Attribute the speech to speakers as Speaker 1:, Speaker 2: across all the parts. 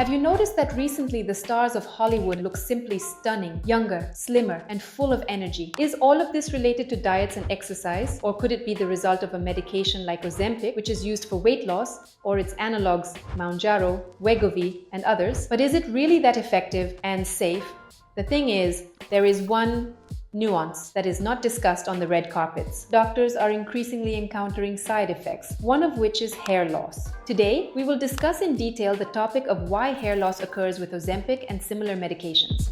Speaker 1: Have you noticed that recently the stars of Hollywood look simply stunning, younger, slimmer, and full of energy? Is all of this related to diets and exercise, or could it be the result of a medication like Ozempic, which is used for weight loss, or its analogs Mounjaro, Wegovy, and others? But is it really that effective and safe? The thing is, there is one nuance that is not discussed on the red carpets. Doctors are increasingly encountering side effects, one of which is hair loss. Today, we will discuss in detail the topic of why hair loss occurs with Ozempic and similar medications.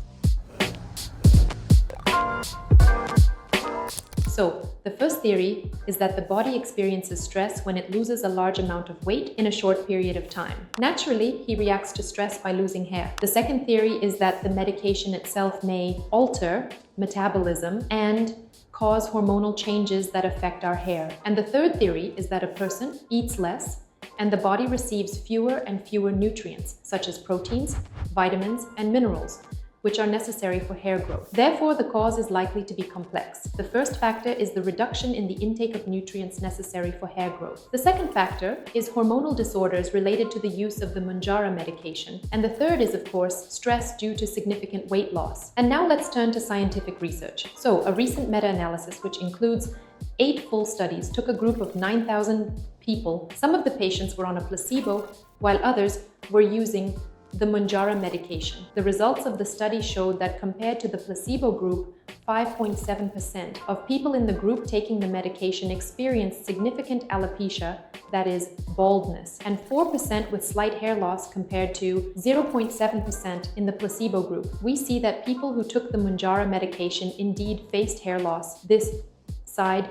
Speaker 1: So, the first theory is that the body experiences stress when it loses a large amount of weight in a short period of time. Naturally, he reacts to stress by losing hair. The second theory is that the medication itself may alter metabolism and cause hormonal changes that affect our hair. And the third theory is that a person eats less and the body receives fewer and fewer nutrients, such as proteins, vitamins, and minerals, which are necessary for hair growth. Therefore, the cause is likely to be complex. The first factor is the reduction in the intake of nutrients necessary for hair growth. The second factor is hormonal disorders related to the use of the Mounjaro medication. And the third is, of course, stress due to significant weight loss. And now let's turn to scientific research. So, a recent meta-analysis, which includes 8 full studies, took a group of 9,000 people. Some of the patients were on a placebo, while others were using the Mounjaro medication. The results of the study showed that compared to the placebo group, 5.7% of people in the group taking the medication experienced significant alopecia, that is, baldness, and 4% with slight hair loss compared to 0.7% in the placebo group. We see that people who took the Mounjaro medication indeed faced hair loss. This side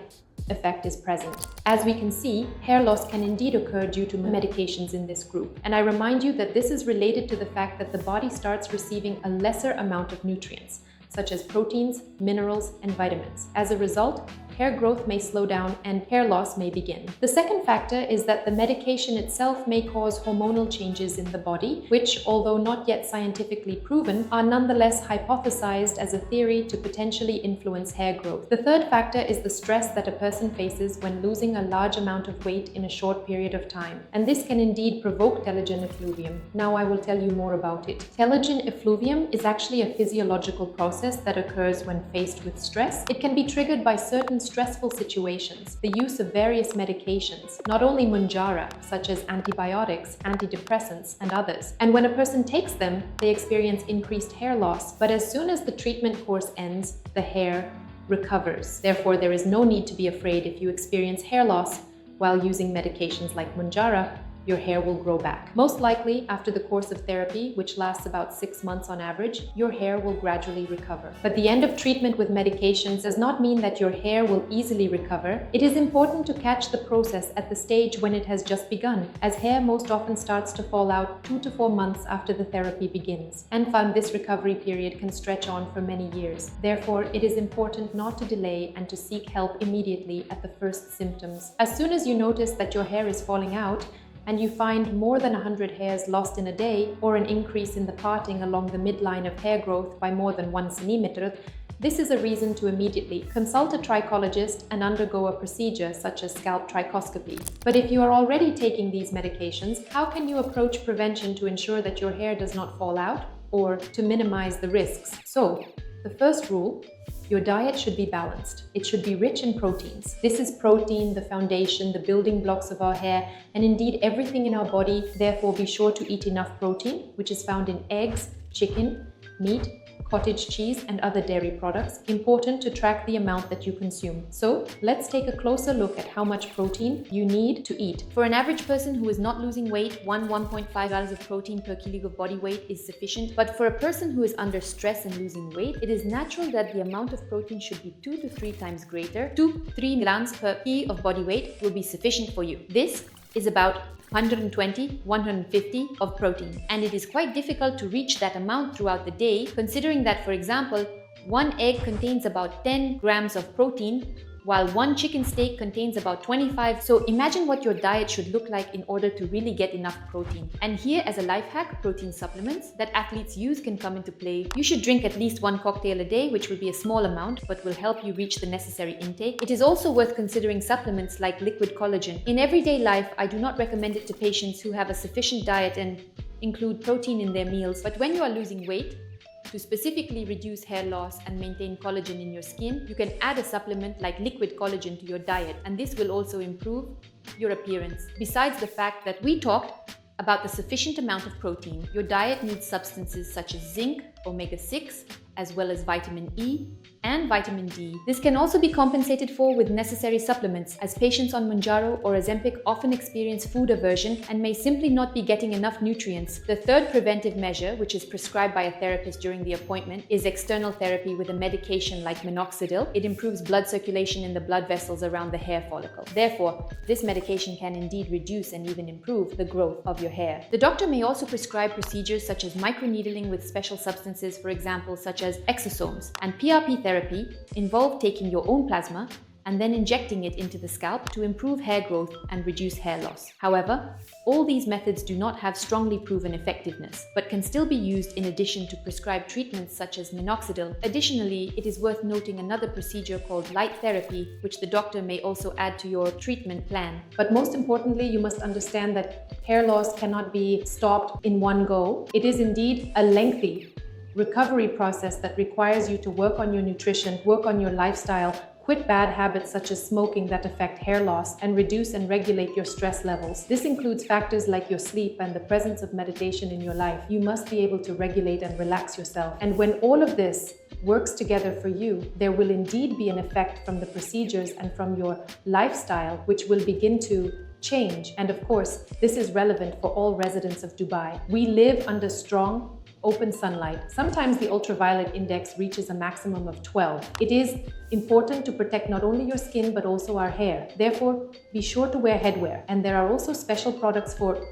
Speaker 1: effect is present. As we can see, hair loss can indeed occur due to medications in this group. And I remind you that this is related to the fact that the body starts receiving a lesser amount of nutrients, such as proteins, minerals, and vitamins. As a result, hair growth may slow down and hair loss may begin. The second factor is that the medication itself may cause hormonal changes in the body, which, although not yet scientifically proven, are nonetheless hypothesized as a theory to potentially influence hair growth. The third factor is the stress that a person faces when losing a large amount of weight in a short period of time. And this can indeed provoke telogen effluvium. Now I will tell you more about it. Telogen effluvium is actually a physiological process that occurs when faced with stress. It can be triggered by certain stressful situations, the use of various medications, not only Mounjaro, such as antibiotics, antidepressants, and others. And when a person takes them, they experience increased hair loss. But as soon as the treatment course ends, the hair recovers. Therefore, there is no need to be afraid if you experience hair loss while using medications like Mounjaro. Your hair will grow back. Most likely, after the course of therapy, which lasts about 6 months on average, your hair will gradually recover. But the end of treatment with medications does not mean that your hair will easily recover. It is important to catch the process at the stage when it has just begun, as hair most often starts to fall out 2 to 4 months after the therapy begins. And this recovery period can stretch on for many years. Therefore, it is important not to delay and to seek help immediately at the first symptoms. As soon as you notice that your hair is falling out, and you find more than 100 hairs lost in a day, or an increase in the parting along the midline of hair growth by more than 1 centimeter, this is a reason to immediately consult a trichologist and undergo a procedure such as scalp trichoscopy. But if you are already taking these medications, how can you approach prevention to ensure that your hair does not fall out or to minimize the risks? So, the first rule: your diet should be balanced. It should be rich in proteins. This is protein, the foundation, the building blocks of our hair, and indeed everything in our body. Therefore, be sure to eat enough protein, which is found in eggs, chicken, meat, cottage cheese, and other dairy products. Important to track the amount that you consume. So, let's take a closer look at how much protein you need to eat. For an average person who is not losing weight, 1.5 grams of protein per kilo of body weight is sufficient. But for a person who is under stress and losing weight, it is natural that the amount of protein should be 2 to 3 times greater. 2-3 grams per kilo of body weight will be sufficient for you. This is about 120-150 of protein, and it is quite difficult to reach that amount throughout the day, considering that, for example, 1 egg contains about 10 grams of protein, while 1 chicken steak contains about 25. So imagine what your diet should look like in order to really get enough protein. And here, as a life hack, protein supplements that athletes use can come into play. You should drink at least 1 cocktail a day, which will be a small amount, but will help you reach the necessary intake. It is also worth considering supplements like liquid collagen. In everyday life, I do not recommend it to patients who have a sufficient diet and include protein in their meals, but when you are losing weight, to specifically reduce hair loss and maintain collagen in your skin, you can add a supplement like liquid collagen to your diet, and this will also improve your appearance. Besides the fact that we talked about the sufficient amount of protein, your diet needs substances such as zinc, omega-6, as well as vitamin E and vitamin D. This can also be compensated for with necessary supplements, as patients on Mounjaro or Ozempic often experience food aversion and may simply not be getting enough nutrients. The third preventive measure, which is prescribed by a therapist during the appointment, is external therapy with a medication like minoxidil. It improves blood circulation in the blood vessels around the hair follicle. Therefore, this medication can indeed reduce and even improve the growth of your hair. The doctor may also prescribe procedures such as microneedling with special substances, for example, such as exosomes, and PRP therapy involve taking your own plasma and then injecting it into the scalp to improve hair growth and reduce hair loss. However, all these methods do not have strongly proven effectiveness, but can still be used in addition to prescribed treatments such as minoxidil. Additionally, it is worth noting another procedure called light therapy, which the doctor may also add to your treatment plan.
Speaker 2: But most importantly, you must understand that hair loss cannot be stopped in one go. It is indeed a lengthy recovery process that requires you to work on your nutrition, work on your lifestyle, quit bad habits such as smoking that affect hair loss, and reduce and regulate your stress levels. This includes factors like your sleep and the presence of meditation in your life. You must be able to regulate and relax yourself. And when all of this works together for you, there will indeed be an effect from the procedures and from your lifestyle, which will begin to change. And of course, this is relevant for all residents of Dubai. We live under strong, open sunlight. Sometimes the ultraviolet index reaches a maximum of 12. It is important to protect not only your skin but also our hair. Therefore, be sure to wear headwear, and there are also special products for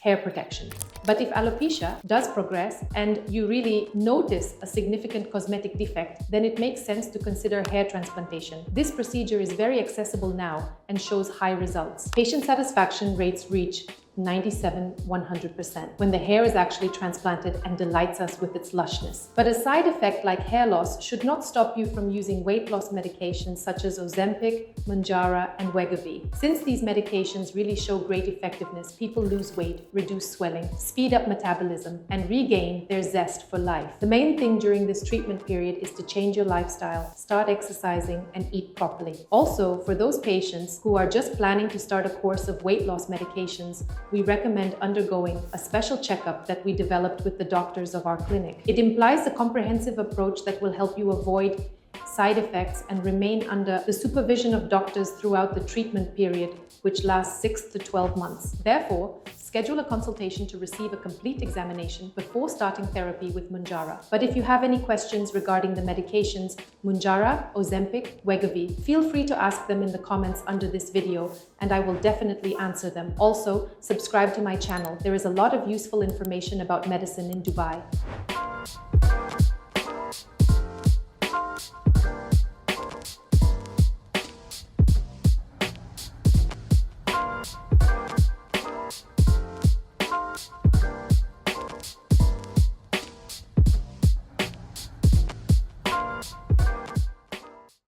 Speaker 2: hair protection. But if alopecia does progress and you really notice a significant cosmetic defect, then it makes sense to consider hair transplantation. This procedure is very accessible now and shows high results. Patient satisfaction rates reach 97-100% when the hair is actually transplanted and delights us with its lushness. But a side effect like hair loss should not stop you from using weight loss medications such as Ozempic, Mounjaro, and Wegovy. Since these medications really show great effectiveness, people lose weight, reduce swelling, speed up metabolism, and regain their zest for life. The main thing during this treatment period is to change your lifestyle, start exercising, and eat properly. Also, for those patients who are just planning to start a course of weight loss medications, we recommend undergoing a special checkup that we developed with the doctors of our clinic. It implies a comprehensive approach that will help you avoid side effects and remain under the supervision of doctors throughout the treatment period, which lasts 6 to 12 months. Therefore, schedule a consultation to receive a complete examination before starting therapy with Mounjaro. But if you have any questions regarding the medications Mounjaro, Ozempic, Wegovy, feel free to ask them in the comments under this video, and I will definitely answer them. Also, subscribe to my channel. There is a lot of useful information about medicine in Dubai.